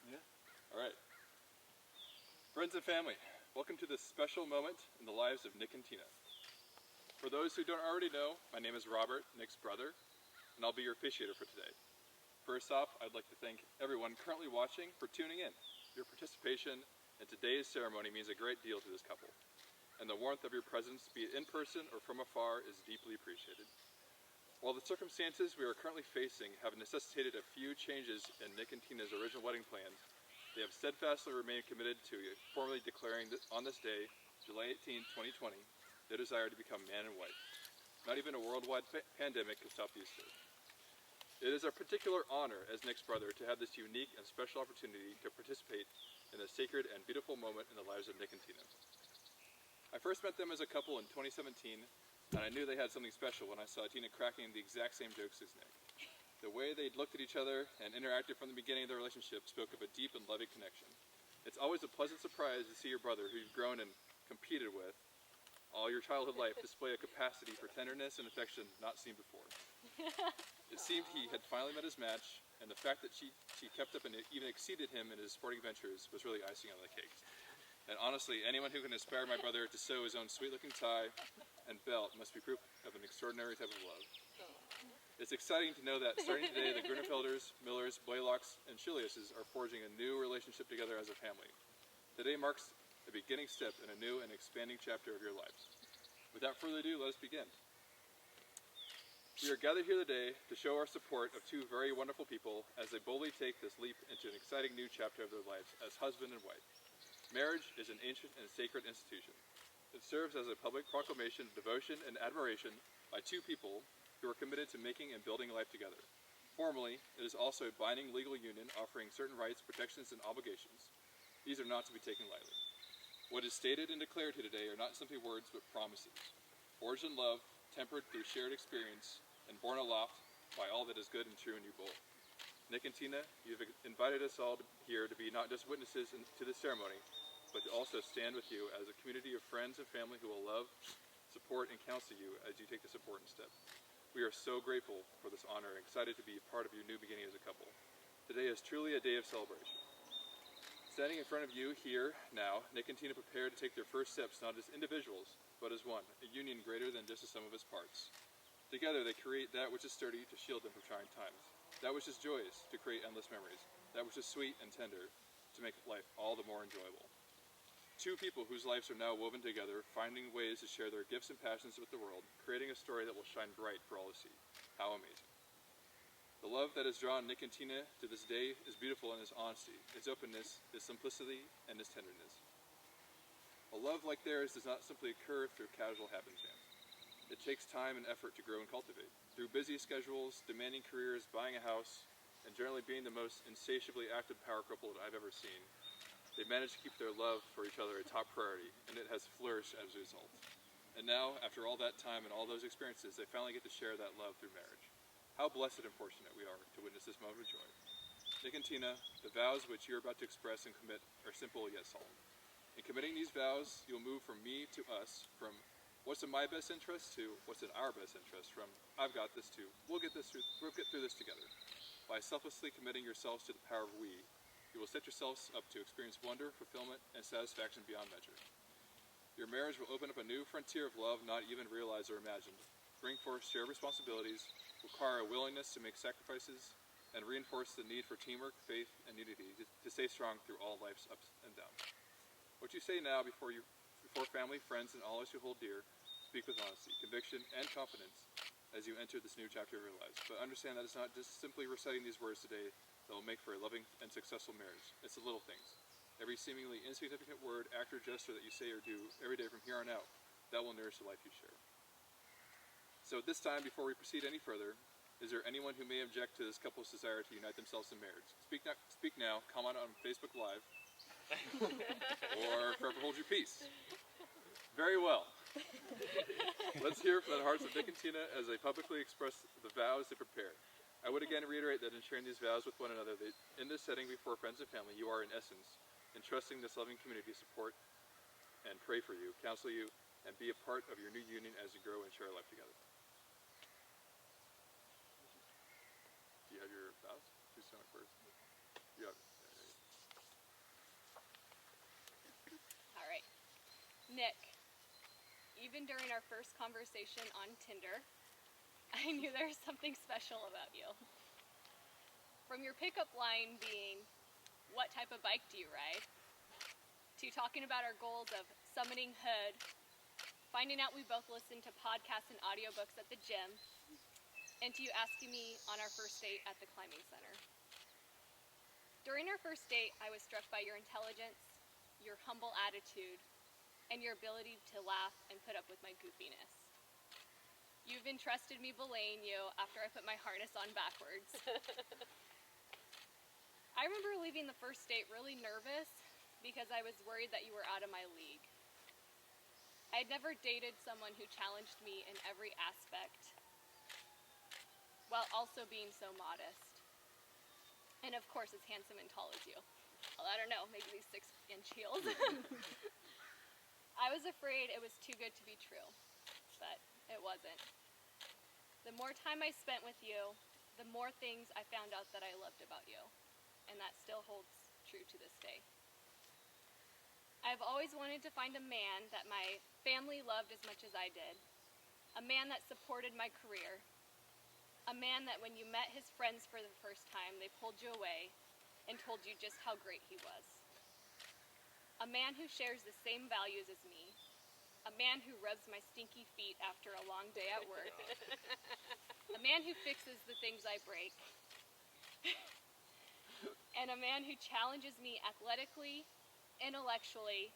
Yeah. All right. Friends and family, welcome to this special moment in the lives of Nick and Tina. For those who don't already know, my name is Robert, Nick's brother, and I'll be your officiator for today. First off, I'd like to thank everyone currently watching for tuning in. Your participation in today's ceremony means a great deal to this couple, and the warmth of your presence, be it in person or from afar, is deeply appreciated. While the circumstances we are currently facing have necessitated a few changes in Nick and Tina's original wedding plans, they have steadfastly remained committed to formally declaring on this day, July 18, 2020, their desire to become man and wife. Not even a worldwide pandemic can stop these two. It is a particular honor as Nick's brother to have this unique and special opportunity to participate in this sacred and beautiful moment in the lives of Nick and Tina. I first met them as a couple in 2017, and I knew they had something special when I saw Tina cracking the exact same jokes as Nick. The way they'd looked at each other and interacted from the beginning of their relationship spoke of a deep and loving connection. It's always a pleasant surprise to see your brother, who you've grown and competed with all your childhood life, display a capacity for tenderness and affection not seen before. It seemed he had finally met his match, and the fact that she kept up and even exceeded him in his sporting ventures was really icing on the cake. And honestly, anyone who can inspire my brother to sew his own sweet-looking tie and belt must be proof of an extraordinary type of love. It's exciting to know that starting today, the Grunefelders, Millers, Blaylocks, and Chiliuses are forging a new relationship together as a family. Today marks a beginning step in a new and expanding chapter of your lives. Without further ado, let us begin. We are gathered here today to show our support of two very wonderful people as they boldly take this leap into an exciting new chapter of their lives as husband and wife. Marriage is an ancient and sacred institution. It serves as a public proclamation of devotion and admiration by two people who are committed to making and building life together. Formally, it is also a binding legal union offering certain rights, protections, and obligations. These are not to be taken lightly. What is stated and declared here today are not simply words, but promises, forged in love, tempered through shared experience, and borne aloft by all that is good and true in you both. Nick and Tina, you've invited us all here to be not just witnesses to this ceremony, but to also stand with you as a community of friends and family who will love, support, and counsel you as you take this important step. We are so grateful for this honor and excited to be a part of your new beginning as a couple. Today is truly a day of celebration. Standing in front of you here now, Nick and Tina prepare to take their first steps not as individuals, but as one, a union greater than just the sum of its parts. Together they create that which is sturdy to shield them from trying times, that which is joyous to create endless memories, that which is sweet and tender to make life all the more enjoyable. Two people whose lives are now woven together, finding ways to share their gifts and passions with the world, creating a story that will shine bright for all to see. How amazing. The love that has drawn Nick and Tina to this day is beautiful in its honesty, its openness, its simplicity, and its tenderness. A love like theirs does not simply occur through casual happenstance. It takes time and effort to grow and cultivate. Through busy schedules, demanding careers, buying a house, and generally being the most insatiably active power couple that I've ever seen, they managed to keep their love for each other a top priority, and it has flourished as a result. And now, after all that time and all those experiences, they finally get to share that love through marriage. How blessed and fortunate we are to witness this moment of joy. Nick and Tina, the vows which you are about to express and commit are simple yet solemn. In committing these vows, you'll move from me to us, from what's in my best interest to what's in our best interest, from I've got this to we'll get through this together. By selflessly committing yourselves to the power of we, you will set yourselves up to experience wonder, fulfillment, and satisfaction beyond measure. Your marriage will open up a new frontier of love not even realized or imagined, bring forth shared responsibilities, require a willingness to make sacrifices, and reinforce the need for teamwork, faith, and unity to stay strong through all life's ups and downs. What you say now before family, friends, and all those you hold dear, speak with honesty, conviction, and confidence as you enter this new chapter of your lives. But understand that it's not just simply reciting these words today that will make for a loving and successful marriage. It's the little things. Every seemingly insignificant word, act, or gesture that you say or do every day from here on out, that will nourish the life you share. So at this time, before we proceed any further, is there anyone who may object to this couple's desire to unite themselves in marriage? Speak now, comment on Facebook Live, or forever hold your peace. Very well. Let's hear from the hearts of Nick and Tina as they publicly express the vows they prepared. I would again reiterate that in sharing these vows with one another, that in this setting before friends and family, you are in essence entrusting this loving community to support and pray for you, counsel you, and be a part of your new union as you grow and share life together. Do you have your vows? Who's saying it first? You have it. All right. Nick, even during our first conversation on Tinder, I knew there was something special about you. From your pickup line being, "What type of bike do you ride?" to talking about our goals of summiting Hood, finding out we both listen to podcasts and audiobooks at the gym, and to you asking me on our first date at the climbing center. During our first date, I was struck by your intelligence, your humble attitude, and your ability to laugh and put up with my goofiness. You've entrusted me belaying you after I put my harness on backwards. I remember leaving the first date really nervous because I was worried that you were out of my league. I had never dated someone who challenged me in every aspect, while also being so modest. And of course, as handsome and tall as you. Well, I don't know, maybe these 6-inch heels. I was afraid it was too good to be true, but it wasn't. The more time I spent with you, the more things I found out that I loved about you, and that still holds true to this day. I've always wanted to find a man that my family loved as much as I did, a man that supported my career, a man that when you met his friends for the first time, they pulled you away and told you just how great he was. A man who shares the same values as me, a man who rubs my stinky feet after a long day at work, a man who fixes the things I break, and a man who challenges me athletically, intellectually,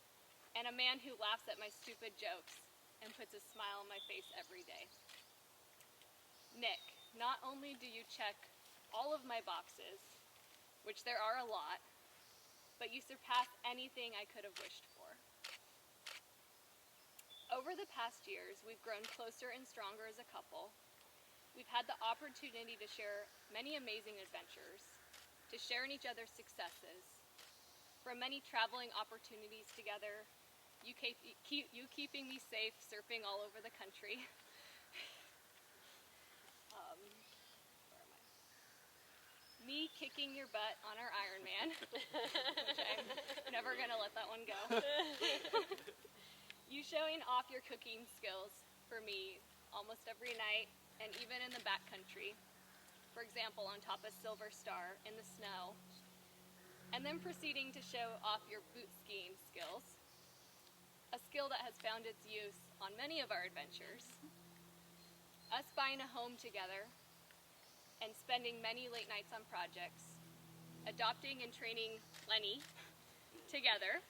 and a man who laughs at my stupid jokes and puts a smile on my face every day. Nick, not only do you check all of my boxes, which there are a lot, but you surpass anything I could have wished for. Over the past years, we've grown closer and stronger as a couple. We've had the opportunity to share many amazing adventures, to share in each other's successes, from many traveling opportunities together, you keeping me safe surfing all over the country. Where am I? Me kicking your butt on our Ironman, which I'm never gonna let that one go. You showing off your cooking skills for me almost every night, and even in the backcountry. For example, on top of Silver Star in the snow. And then proceeding to show off your boot skiing skills, a skill that has found its use on many of our adventures. Us buying a home together and spending many late nights on projects, adopting and training Lenny together,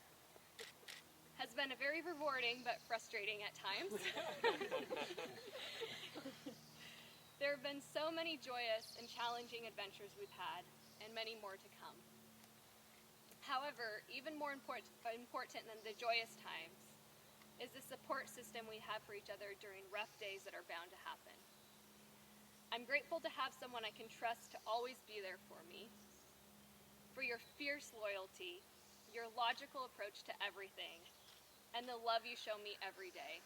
has been a very rewarding but frustrating at times. There have been so many joyous and challenging adventures we've had, and many more to come. However, even more important than the joyous times is the support system we have for each other during rough days that are bound to happen. I'm grateful to have someone I can trust to always be there for me, for your fierce loyalty, your logical approach to everything, and the love you show me every day.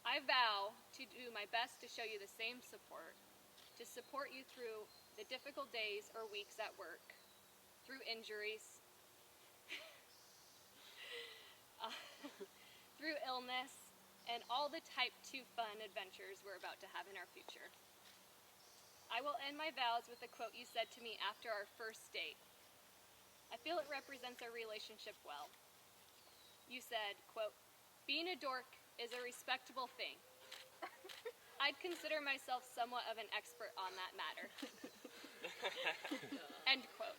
I vow to do my best to show you the same support, to support you through the difficult days or weeks at work, through injuries, through illness, and all the type 2 fun adventures we're about to have in our future. I will end my vows with a quote you said to me after our first date. I feel it represents our relationship well. You said, quote, "Being a dork is a respectable thing. I'd consider myself somewhat of an expert on that matter." End quote.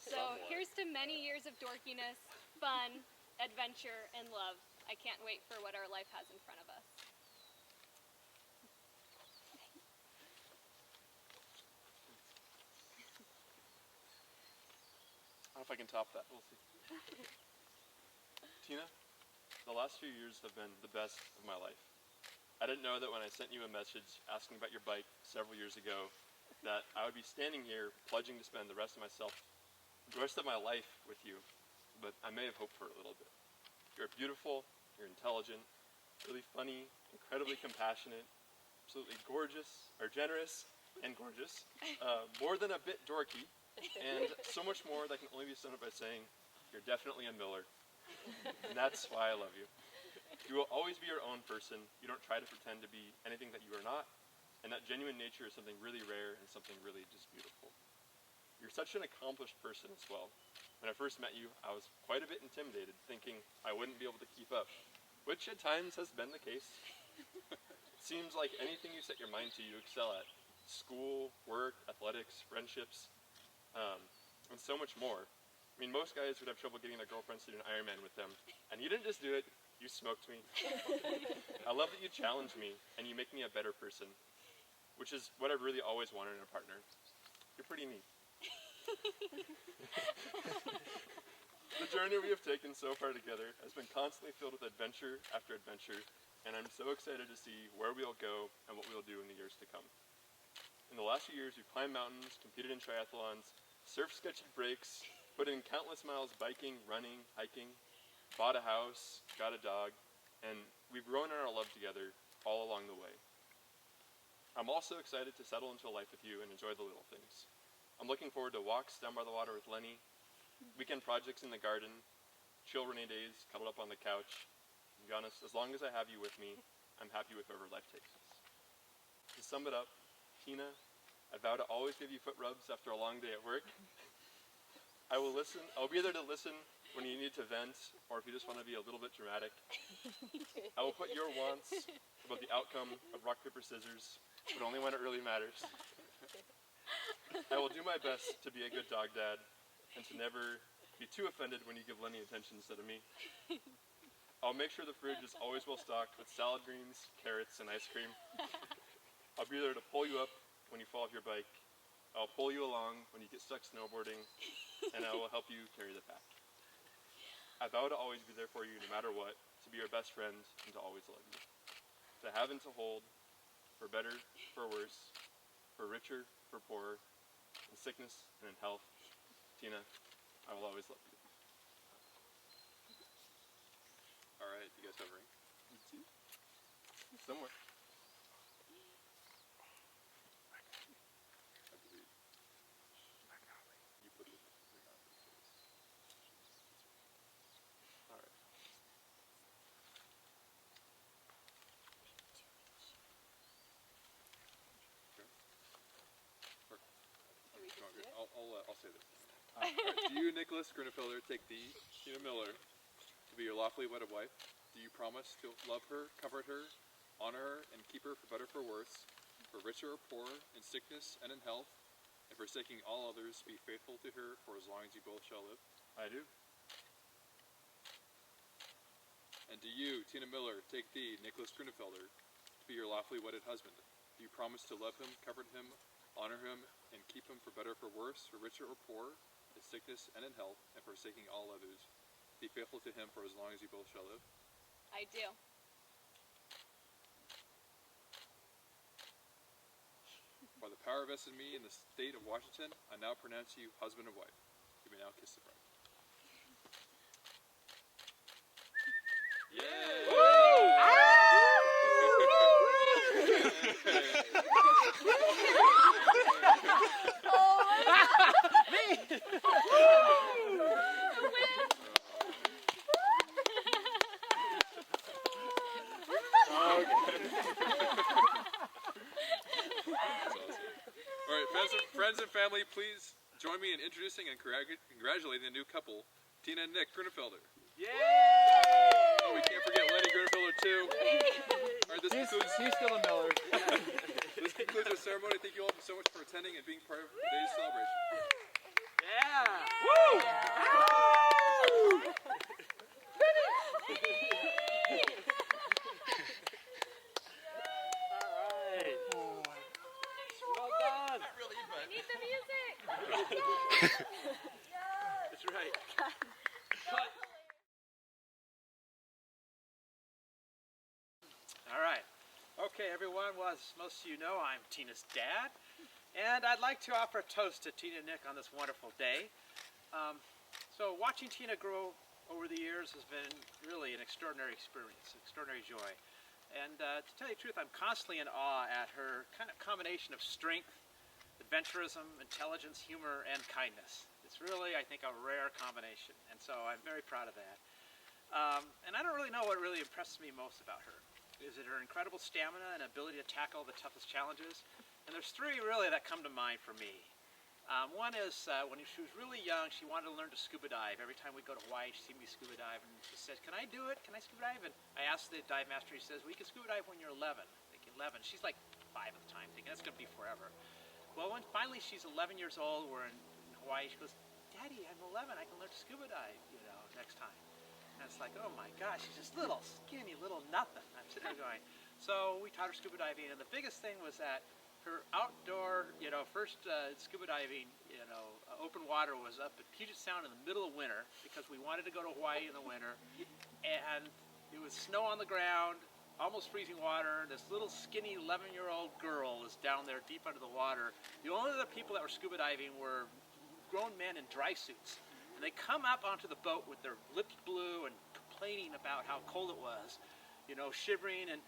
So here's to to many years of dorkiness, fun, adventure, and love, I can't wait for what our life has in front of us. I don't know if I can top that. We'll see. Tina, the last few years have been the best of my life. I didn't know that when I sent you a message asking about your bike several years ago that I would be standing here pledging to spend the rest of my life with you, but I may have hoped for it a little bit. You're beautiful, you're intelligent, really funny, incredibly compassionate, absolutely gorgeous, or generous and gorgeous, more than a bit dorky, and so much more that can only be summed up by saying, you're definitely a Miller. And that's why I love you. You will always be your own person. You don't try to pretend to be anything that you are not, and that genuine nature is something really rare and something really just beautiful. You're such an accomplished person as well. When I first met you, I was quite a bit intimidated, thinking I wouldn't be able to keep up, which at times has been the case. It seems like anything you set your mind to, you excel at. School, work, athletics, friendships, and so much more. I mean, most guys would have trouble getting their girlfriends to do an Ironman with them, and you didn't just do it, you smoked me. I love that you challenge me, and you make me a better person, which is what I've really always wanted in a partner. You're pretty neat. The journey we have taken so far together has been constantly filled with adventure after adventure, and I'm so excited to see where we'll go and what we'll do in the years to come. In the last few years, we've climbed mountains, competed in triathlons, surfed sketchy breaks, put in countless miles biking, running, hiking, bought a house, got a dog, and we've grown in our love together all along the way. I'm also excited to settle into a life with you and enjoy the little things. I'm looking forward to walks down by the water with Lenny, weekend projects in the garden, chill rainy days, cuddled up on the couch. To be honest, as long as I have you with me, I'm happy with wherever life takes us. To sum it up, Tina, I vow to always give you foot rubs after a long day at work. I will listen. I'll be there to listen when you need to vent, or if you just want to be a little bit dramatic. I will put your wants about the outcome of rock, paper, scissors, but only when it really matters. I will do my best to be a good dog dad, and to never be too offended when you give Lenny attention instead of me. I'll make sure the fridge is always well stocked with salad greens, carrots, and ice cream. I'll be there to pull you up when you fall off your bike. I'll pull you along when you get stuck snowboarding, and I will help you carry the pack. I vow to always be there for you no matter what, to be your best friend, and to always love you. To have and to hold, for better, for worse, for richer, for poorer, in sickness and in health. Tina, I will always love you. All right, you guys have a ring? Somewhere. I believe. You put the ring on his face. All right. Okay. Or- we just okay, do it? I'll say this. All right. Do you, Nicholas Grunfelder, take thee, Tina Miller, to be your lawfully wedded wife? Do you promise to love her, comfort her, honor her, and keep her for better or for worse, for richer or poorer, in sickness and in health, and forsaking all others, be faithful to her for as long as you both shall live? I do. And do you, Tina Miller, take thee, Nicholas Grunfelder, to be your lawfully wedded husband? Do you promise to love him, comfort him, honor him, and keep him for better or for worse, for richer or poorer, in sickness and in health, and forsaking all others, be faithful to him for as long as you both shall live? I do. By the power vested in me in the state of Washington, I now pronounce you husband and wife. You may now kiss the bride. Yay! All right, friends and family, please join me in introducing and congratulating the new couple, Tina and Nick Grunfelder. Yay! Oh, we can't forget Lenny Grunfelder too. All right, He's still a Miller. this concludes our ceremony. Thank you all so much for attending and being part of today's celebration. Yeah. Alright. Well done. Not really, but Need the music! that's right. All right. Okay, everyone. Well, as most of you know, I'm Tina's dad, and I'd like to offer a toast to Tina and Nick on this wonderful day. So watching Tina grow over the years has been really an extraordinary experience, extraordinary joy. And to tell you the truth, I'm constantly in awe at her kind of combination of strength, adventurism, intelligence, humor, and kindness. It's really, I think, a rare combination, and so I'm very proud of that. And I don't really know what really impresses me most about her. Is it her incredible stamina and ability to tackle the toughest challenges? And there's three really that come to mind for me. One is when she was really young, she wanted to learn to scuba dive. Every time we go to Hawaii, she'd see me scuba dive, and she said, "Can I do it? Can I scuba dive?" And I asked the dive master. He says, "Well, you can scuba dive when you're 11." I'm thinking 11. She's like 5 at the time, thinking that's going to be forever. Well, when finally she's 11 years old, we're in Hawaii. She goes, "Daddy, I'm 11. I can learn to scuba dive, next time." And it's like, oh my gosh, she's just little skinny, little nothing. I'm sitting there going. So we taught her scuba diving, and the biggest thing was that her outdoor, first scuba diving, open water was up at Puget Sound in the middle of winter because we wanted to go to Hawaii in the winter, and it was snow on the ground, almost freezing water. This little skinny 11-year-old girl is down there deep under the water. The only other people that were scuba diving were grown men in dry suits. And they come up onto the boat with their lips blue and complaining about how cold it was, shivering and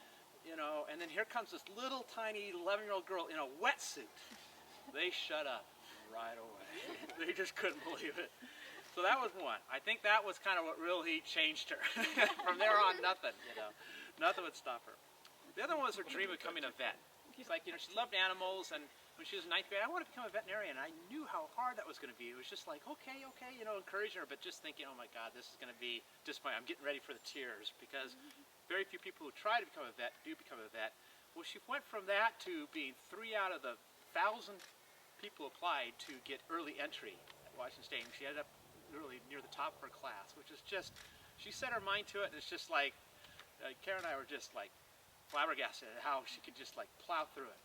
then here comes this little tiny 11-year-old girl in a wetsuit. They shut up right away. They just couldn't believe it. So that was one. I think that was kind of what really changed her. From there on, nothing would stop her. The other one was her dream of becoming a vet. She's like, she loved animals, and when she was in 9th grade, I want to become a veterinarian. I knew how hard that was going to be. It was just like, okay, encouraging her, but just thinking, oh my God, this is going to be disappointing. I'm getting ready for the tears because very few people who try to become a vet do become a vet. Well, she went from that to being 3 out of the 1,000 people applied to get early entry at Washington State. And she ended up really near the top of her class, which is just, she set her mind to it, and it's just like, Karen and I were just like flabbergasted at how she could just like plow through it.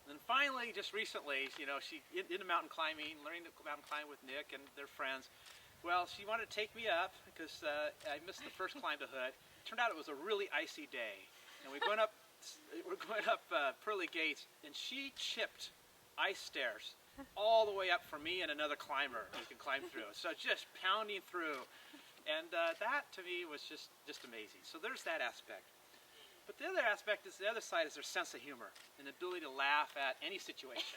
And then finally, just recently, she into mountain climbing, learning to mountain climb with Nick and their friends. Well, she wanted to take me up because I missed the first climb to Hood. Turned out it was a really icy day, and we're going up pearly gates, and she chipped ice stairs all the way up for me and another climber who can climb through. So just pounding through, and that to me was just amazing. So there's that aspect. But the other aspect is the other side is their sense of humor and the ability to laugh at any situation.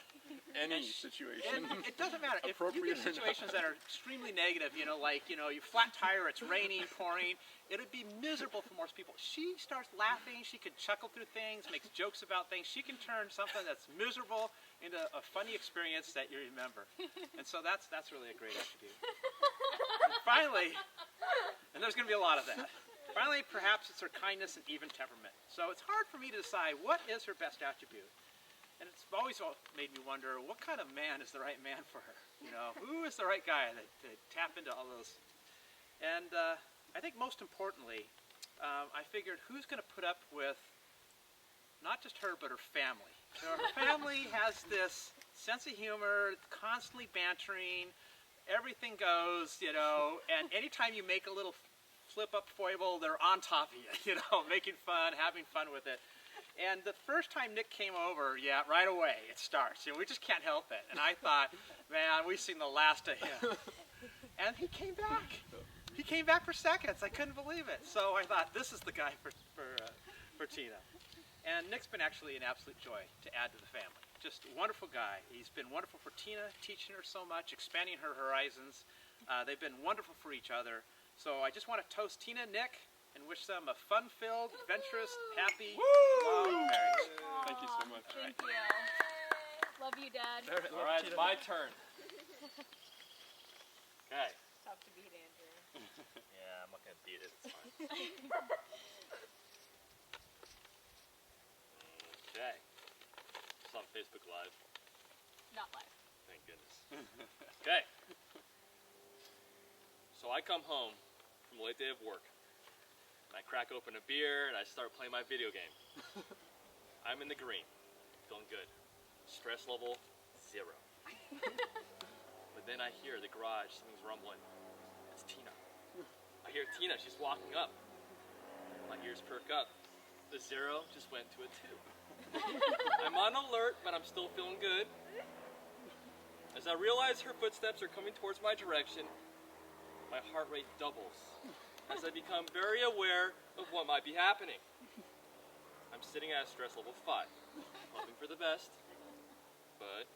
Situation. And it doesn't matter. If you get situations that are extremely negative, you flat tire, it's raining, pouring, it would be miserable for most people. She starts laughing, she can chuckle through things, makes jokes about things. She can turn something that's miserable into a funny experience that you remember. And so that's really a great attribute. And finally, and there's going to be a lot of that. Finally, perhaps it's her kindness and even temperament. So it's hard for me to decide what is her best attribute. And it's always made me wonder, what kind of man is the right man for her? Who is the right guy to tap into all those? And I think most importantly, I figured who's going to put up with not just her, but her family. Her family has this sense of humor, constantly bantering, everything goes, and anytime you make a little flip-up foible, they're on top of you, making fun, having fun with it. And the first time Nick came over, right away it starts. We just can't help it. And I thought, man, we've seen the last of him. And he came back. He came back for seconds. I couldn't believe it. So I thought, this is the guy for Tina. And Nick's been actually an absolute joy to add to the family. Just a wonderful guy. He's been wonderful for Tina, teaching her so much, expanding her horizons. They've been wonderful for each other. So I just want to toast Tina and Nick and wish them a fun-filled, adventurous, happy, long marriage. Thank you so much. Thank you. Love you, Dad. All right, it's my turn. Okay. Tough to beat Andrew. Yeah, I'm not going to beat it. It's fine. Okay. It's on Facebook Live. Not live. Thank goodness. Okay. So I come home from a late day of work, and I crack open a beer, and I start playing my video game. I'm in the green, feeling good. Stress level 0. But then I hear the garage, something's rumbling. It's Tina. I hear Tina, she's walking up. My ears perk up. The 0 just went to a 2. I'm on alert, but I'm still feeling good. As I realize her footsteps are coming towards my direction, my heart rate doubles as I become very aware of what might be happening. I'm sitting at a stress level 5, hoping for the best, but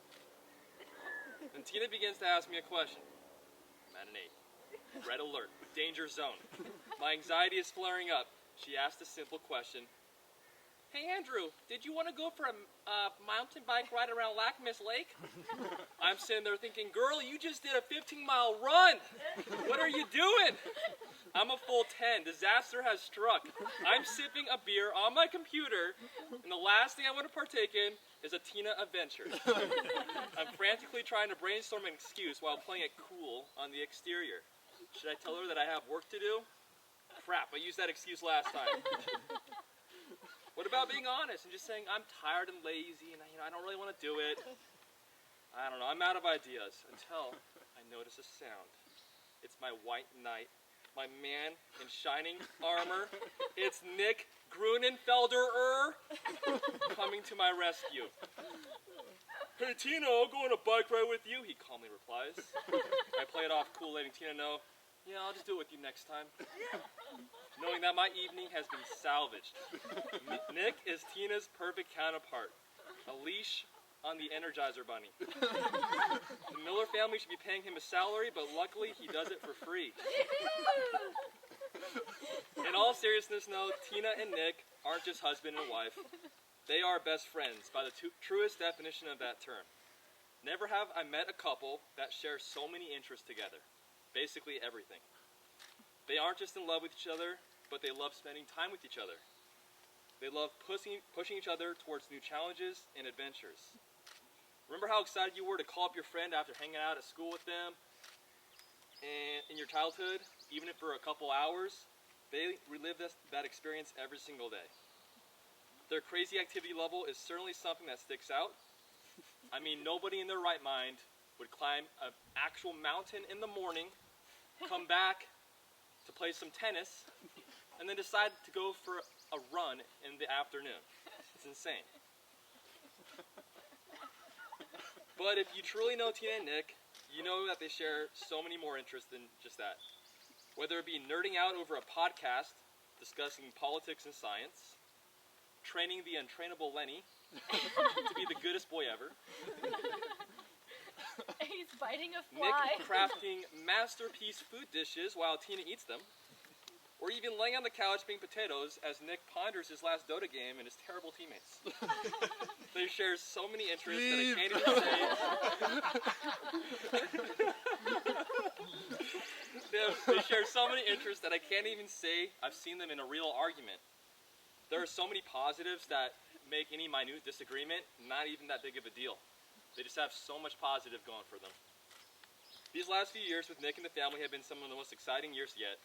then Tina begins to ask me a question. I'm at an 8. Red alert, danger zone. My anxiety is flaring up. She asked a simple question. Hey Andrew, did you want to go for a mountain bike ride around Lackmiss Lake? I'm sitting there thinking, girl, you just did a 15-mile run. What are you doing? I'm a full 10. Disaster has struck. I'm sipping a beer on my computer, and the last thing I want to partake in is a Tina adventure. I'm frantically trying to brainstorm an excuse while playing it cool on the exterior. Should I tell her that I have work to do? Crap, I used that excuse last time. What about being honest and just saying I'm tired and lazy and I don't really want to do it? I don't know, I'm out of ideas until I notice a sound. It's my white knight, my man in shining armor. It's Nick Grunenfelder coming to my rescue. Hey Tina, I'll go on a bike ride with you, he calmly replies. I play it off cool, letting Tina know, yeah, I'll just do it with you next time. Knowing that my evening has been salvaged. Nick is Tina's perfect counterpart. A leash on the Energizer Bunny. The Miller family should be paying him a salary, but luckily he does it for free. In all seriousness, no, Tina and Nick aren't just husband and wife. They are best friends by the truest definition of that term. Never have I met a couple that share so many interests together. Basically everything. They aren't just in love with each other, but they love spending time with each other. They love pushing each other towards new challenges and adventures. Remember how excited you were to call up your friend after hanging out at school with them and in your childhood, even if for a couple hours? They relive that experience every single day. Their crazy activity level is certainly something that sticks out. I mean, nobody in their right mind would climb an actual mountain in the morning, come back to play some tennis, and then decide to go for a run in the afternoon. It's insane. But if you truly know Tina and Nick, you know that they share so many more interests than just that. Whether it be nerding out over a podcast, discussing politics and science, training the untrainable Lenny to be the goodest boy ever, He's biting a Nick fly. crafting masterpiece food dishes while Tina eats them, or even laying on the couch being potatoes as Nick ponders his last Dota game and his terrible teammates. They share so many interests that I can't even say. They share so many interests that I can't even say I've seen them in a real argument. There are so many positives that make any minute disagreement not even that big of a deal. They just have so much positive going for them. These last few years with Nick and the family have been some of the most exciting years yet.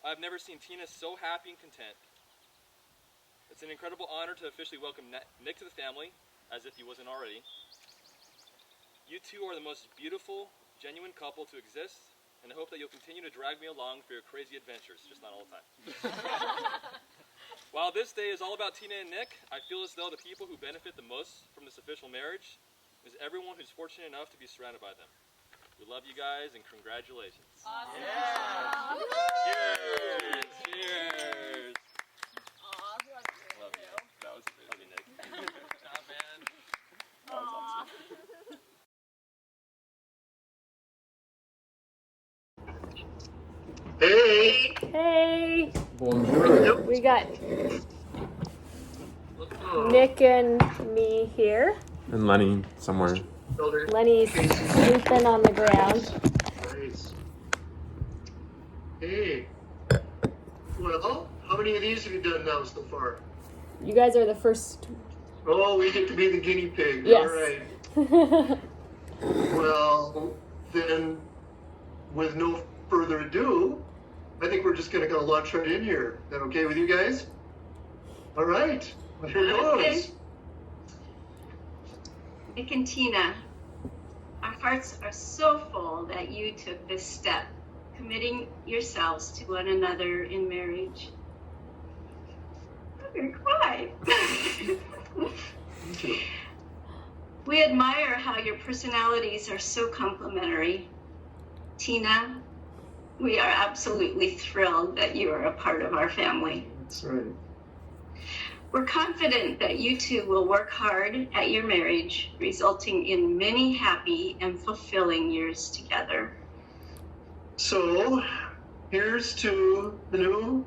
I've never seen Tina so happy and content. It's an incredible honor to officially welcome Nick to the family, as if he wasn't already. You two are the most beautiful, genuine couple to exist, and I hope that you'll continue to drag me along for your crazy adventures, just not all the time. While this day is all about Tina and Nick, I feel as though the people who benefit the most from this official marriage is everyone who's fortunate enough to be surrounded by them. We love you guys and congratulations. Awesome. Yeah. Cheers. Cheers. Aw, love you. Love you. That was amazing. Love you, Nick. Good job, man. That was awesome. Hey! Hey, Bonjour. we got Nick and me here. And Lenny somewhere. Builder. Lenny's sleeping on the ground. Nice. Hey. Well, how many of these have you done now so far? You guys are the first. Oh, we get to be the guinea pig. Yes. All right. Well, then, with no further ado, I think we're just going to kind of launch right in here. Is that okay with you guys? All right. Well, here goes. Nick and Tina, our hearts are so full that you took this step, committing yourselves to one another in marriage. I'm going to cry. We admire how your personalities are so complementary. Tina, we are absolutely thrilled that you are a part of our family. That's right. We're confident that you two will work hard at your marriage, resulting in many happy and fulfilling years together. So, here's to the new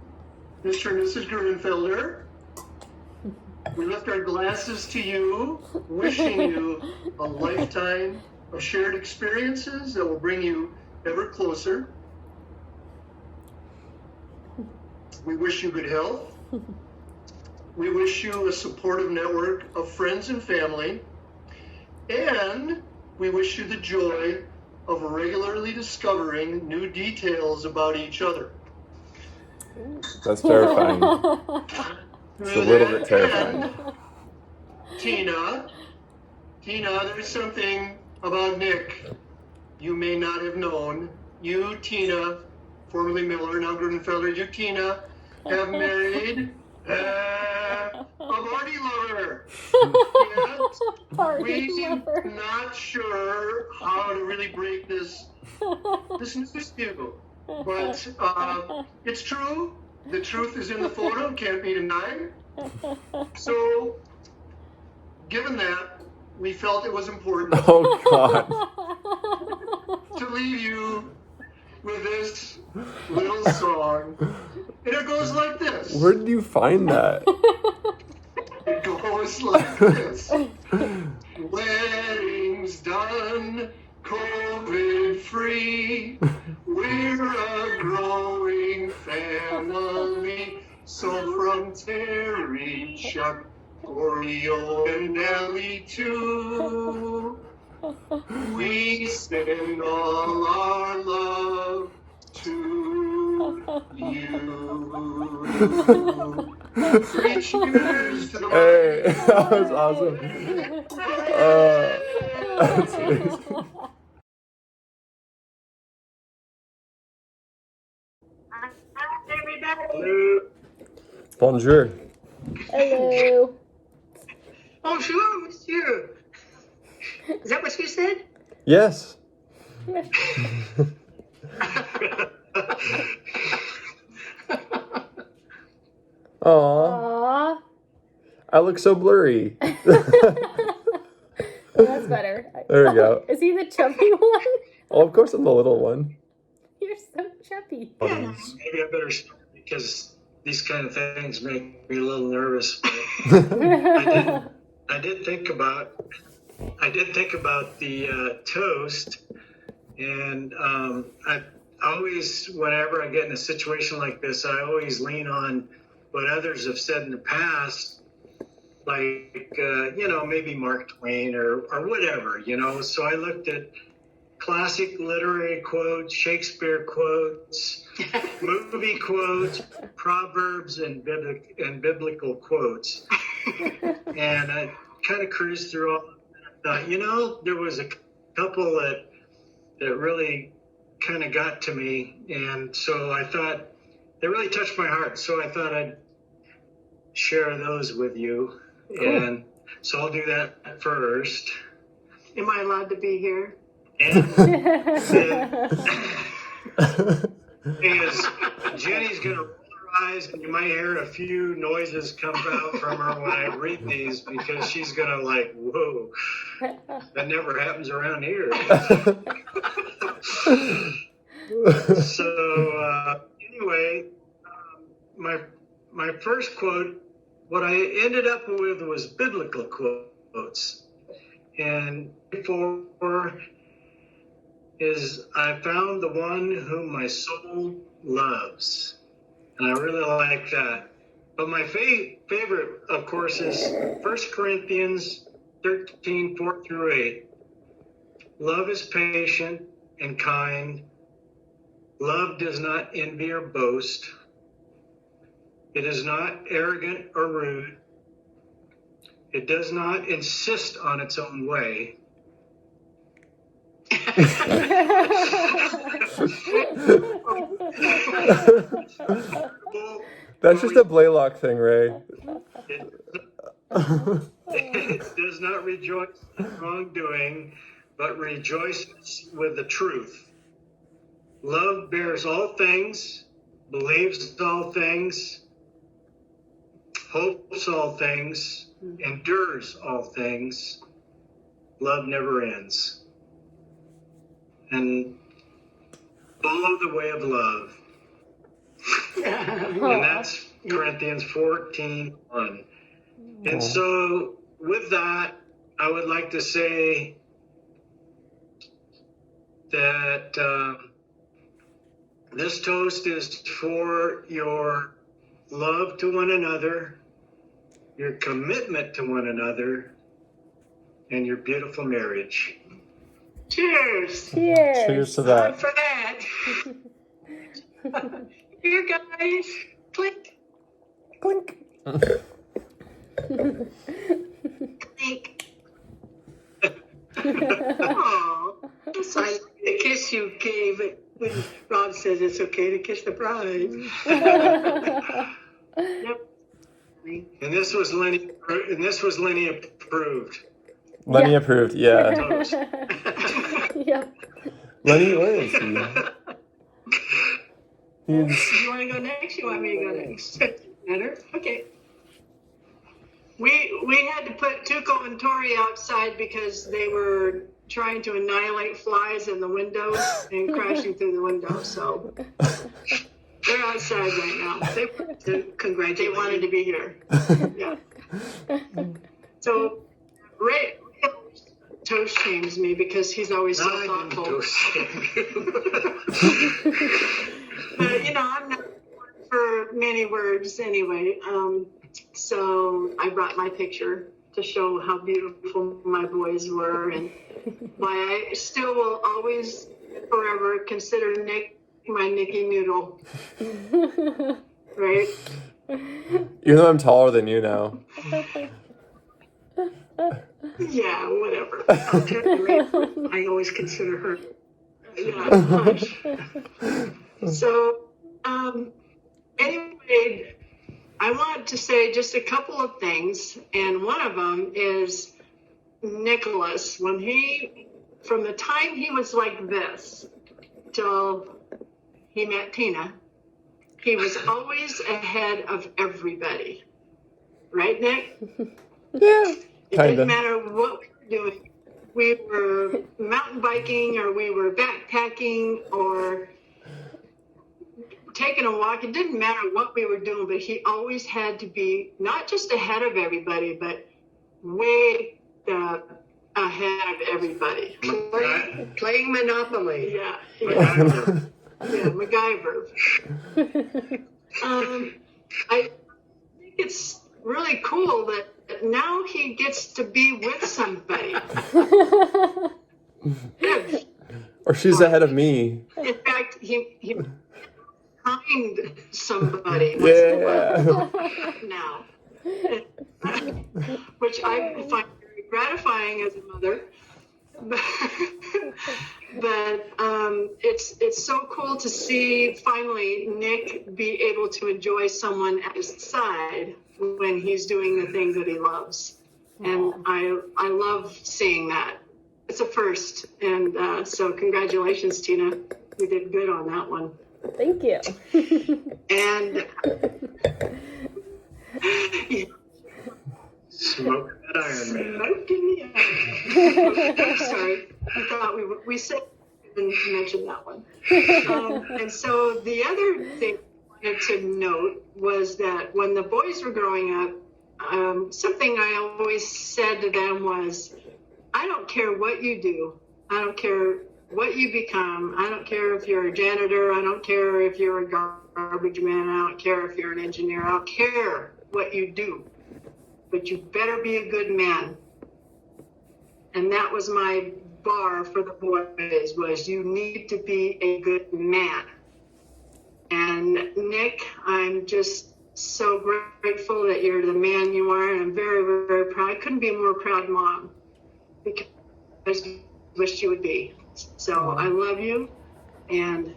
Mr. and Mrs. Gruenfelder. We lift our glasses to you, wishing you a lifetime of shared experiences that will bring you ever closer. We wish you good health. We wish you a supportive network of friends and family. And we wish you the joy of regularly discovering new details about each other. That's terrifying. It's a little bit terrifying. And Tina, there's something about Nick you may not have known. You, Tina, formerly Miller, now Gruenfelder, you, Tina, have married a Marty lover. Yet, we're not sure how to really break this news to you. But it's true. The truth is in the photo, can't be denied. So, given that, we felt it was important Oh, God. to leave you with this little song. And it goes like this. Where did you find that? It goes like this. Wedding's done, COVID-free. We're a growing family. So from Terry, Chuck, Oreo, and Ellie too, we send all our love to you. Three cheers to the Hey, that was awesome. That's amazing. Hello. Bonjour. Hello. Bonjour, monsieur. Is that what you said? Yes. Aw, Aww. I look so blurry. Well, that's better. There we go. Is he the chubby one? Oh, of course I'm the little one. You're so chubby. Maybe I better start because these kind of things make me a little nervous. I did think about the toast, and I always, whenever I get in a situation like this, I always lean on what others have said in the past, like maybe Mark Twain or whatever, So I looked at classic literary quotes, Shakespeare quotes, movie quotes, proverbs, and biblical quotes, and I kind of cruised through all of them. I thought, there was a couple that really kind of got to me, and so I thought they really touched my heart. So I thought I'd share those with you, and so I'll do that first. Am I allowed to be here? And Jenny's gonna roll her eyes, and you might hear a few noises come out from her when I read these, because she's gonna like, whoa, that never happens around here. So anyway, my first quote, what I ended up with was biblical quotes, and before is I found the one whom my soul loves. And I really like that. But my favorite, of course, is 1 Corinthians 13, 4 through 8. Love is patient and kind. Love does not envy or boast. It is not arrogant or rude. It does not insist on its own way. That's just a Blaylock thing, Ray. It does not rejoice in wrongdoing, but rejoices with the truth. Love bears all things, believes all things, hopes all things, endures all things. Love never ends. And follow the way of love. And that's Corinthians 14:1. And so with that, I would like to say that this toast is for your love to one another, your commitment to one another, and your beautiful marriage. Cheers. Cheers. Cheers to that. For that. Here, guys. Click. Clink. Click. Oh, it's like the kiss you gave it when Rob says it's okay to kiss the bride. Yep. And this was Lenny approved. Lenny Yeah. approved, yeah. Toast. Yep. Lenny, where is he? He's... You want to go next? You want me to go next? Better? Okay. We had to put Tuco and Tori outside because they were trying to annihilate flies in the windows and crashing through the windows. So they're outside right now. They wanted to be here. Yeah. So Ray toast shames me because he's always so thoughtful. But I'm not for many words anyway. So I brought my picture to show how beautiful my boys were and why I still will always forever consider Nick my Nicky Noodle. Right? Even though I'm taller than you now. Yeah, whatever. I always consider her. Yeah, much. So, anyway, I want to say just a couple of things, and one of them is Nicholas. From the time he was like this till he met Tina, he was always ahead of everybody. Right, Nick? Yeah. It didn't matter what we were doing. We were mountain biking or we were backpacking or taking a walk. It didn't matter what we were doing, but he always had to be not just ahead of everybody, but way ahead of everybody. Playing Monopoly. Yeah. MacGyver. Yeah, MacGyver. I think it's really cool that now he gets to be with somebody. Or she's ahead of me. In fact, he behind somebody Yeah. now, which I find very gratifying as a mother. But it's so cool to see finally Nick be able to enjoy someone at his side when he's doing the things that he loves, and I love seeing that. It's a first, and so congratulations, Tina. You did good on that one. Thank you. And yeah. Smoke that Iron Man. Smoke in the iron. Sorry, I thought we said we didn't mention that one. And so the other thing I wanted to note was that when the boys were growing up, something I always said to them was, I don't care what you do. I don't care what you become. I don't care if you're a janitor. I don't care if you're a garbage man. I don't care if you're an engineer. I don't care what you do. But you better be a good man. And that was my bar for the boys was you need to be a good man. And Nick, I'm just so grateful that you're the man you are, and I'm very, very proud. I couldn't be a more proud mom because I wish you would be. So I love you, and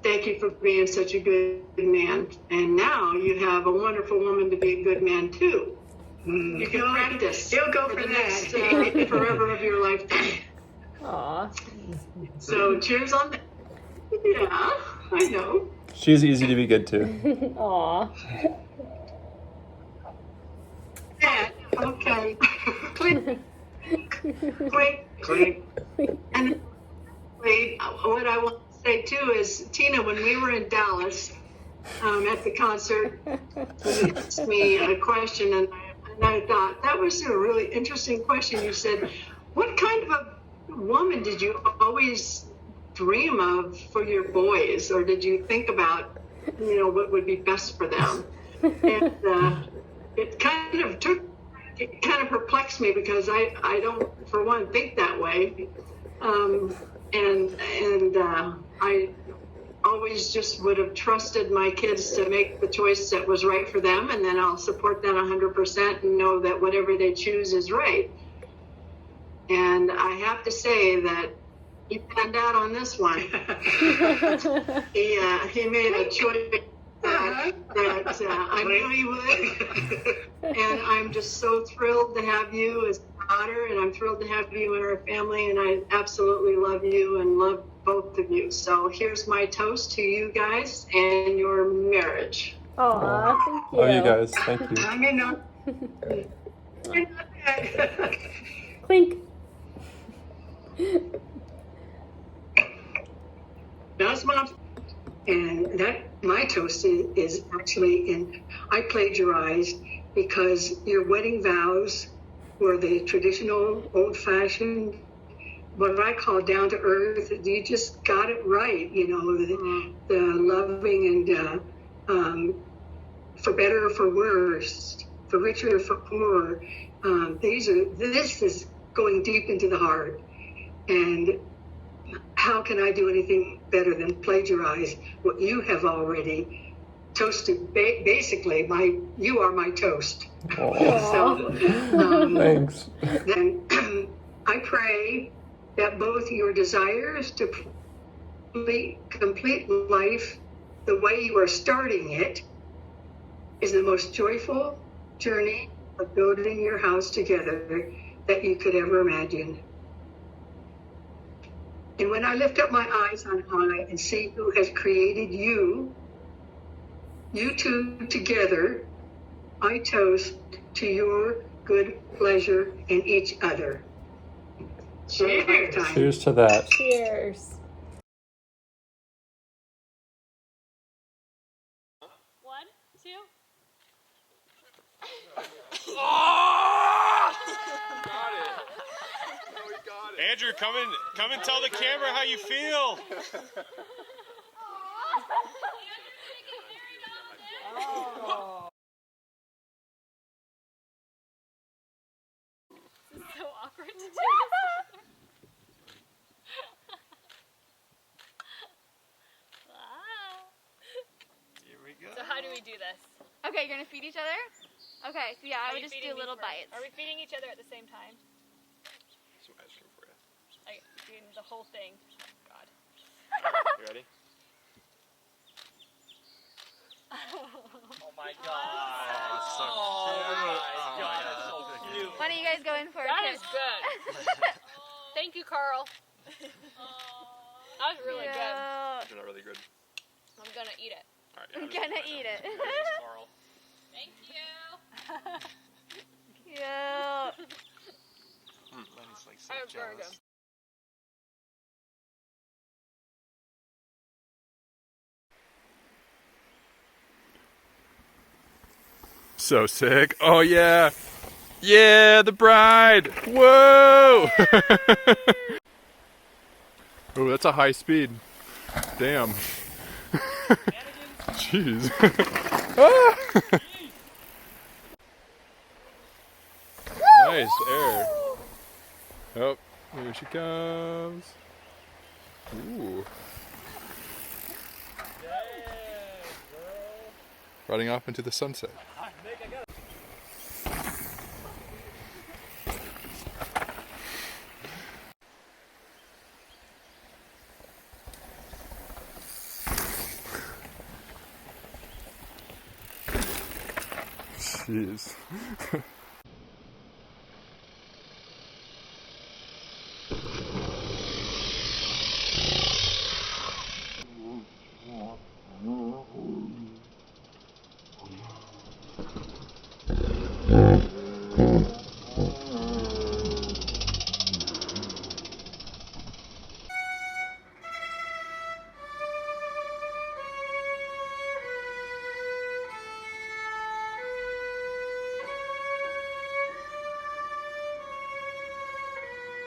thank you for being such a good man. And now you have a wonderful woman to be a good man too. You can practice. He'll go for the next that. forever of your lifetime. Aw. So cheers on that. Yeah, I know. She's easy to be good to. Aw. Yeah, okay. Clink, clink, Clink. and wait, what I want to say too is, Tina, when we were in Dallas at the concert, you asked me a question, and I thought that was a really interesting question. You said, "What kind of a woman did you always dream of for your boys, or did you think about, what would be best for them?" And it kind of perplexed me because I don't, for one, think that way. And I always just would have trusted my kids to make the choice that was right for them, and then I'll support that 100% and know that whatever they choose is right. And I have to say that he panned out on this one. He made a choice that I knew he would. And I'm just so thrilled to have you as a daughter, and I'm thrilled to have you in our family, and I absolutely love you and love both of you. So here's my toast to you guys and your marriage. Aw, thank you. Love you guys. Thank you. I mean, not bad. Clink. That's Mom. And that my toast is actually I plagiarized because your wedding vows were the traditional, old-fashioned, what I call down to earth. You just got it right, the loving and for better or for worse, for richer or for poorer. This is going deep into the heart. And how can I do anything better than plagiarize what you have already toasted? Basically, you are my toast. So, Thanks. then I pray that both your desires to complete life the way you are starting it is the most joyful journey of building your house together that you could ever imagine. And when I lift up my eyes on high and see who has created you two together, I toast to your good pleasure in each other. Cheers. Cheers to that. Cheers. One, two. Andrew, come and tell the camera how you feel. This is so awkward to do. Wow. Here we go. So how do we do this? Okay, you're gonna feed each other? Okay, so yeah, I Are would you just feeding do me little first? bites. Are we feeding each other at the same time? Some ice cream for you. Like doing the whole thing. God. You ready? Oh my god. so Oh my god, that's so cute. Why don't you guys go in for a That kiss? is good. Thank you, Carl. That was really good. You're not really good. I'm gonna eat it. All right, I'm yeah, gonna eat it. Thanks, Carl. Thank you. Cute. Lenny's like so That was very jealous. good. So sick. Oh yeah. Yeah, the bride. Whoa. Oh, that's a high speed. Damn. Jeez. Ah! Nice air. Oh, Here she comes. Ooh. Riding off into the sunset. Jeez.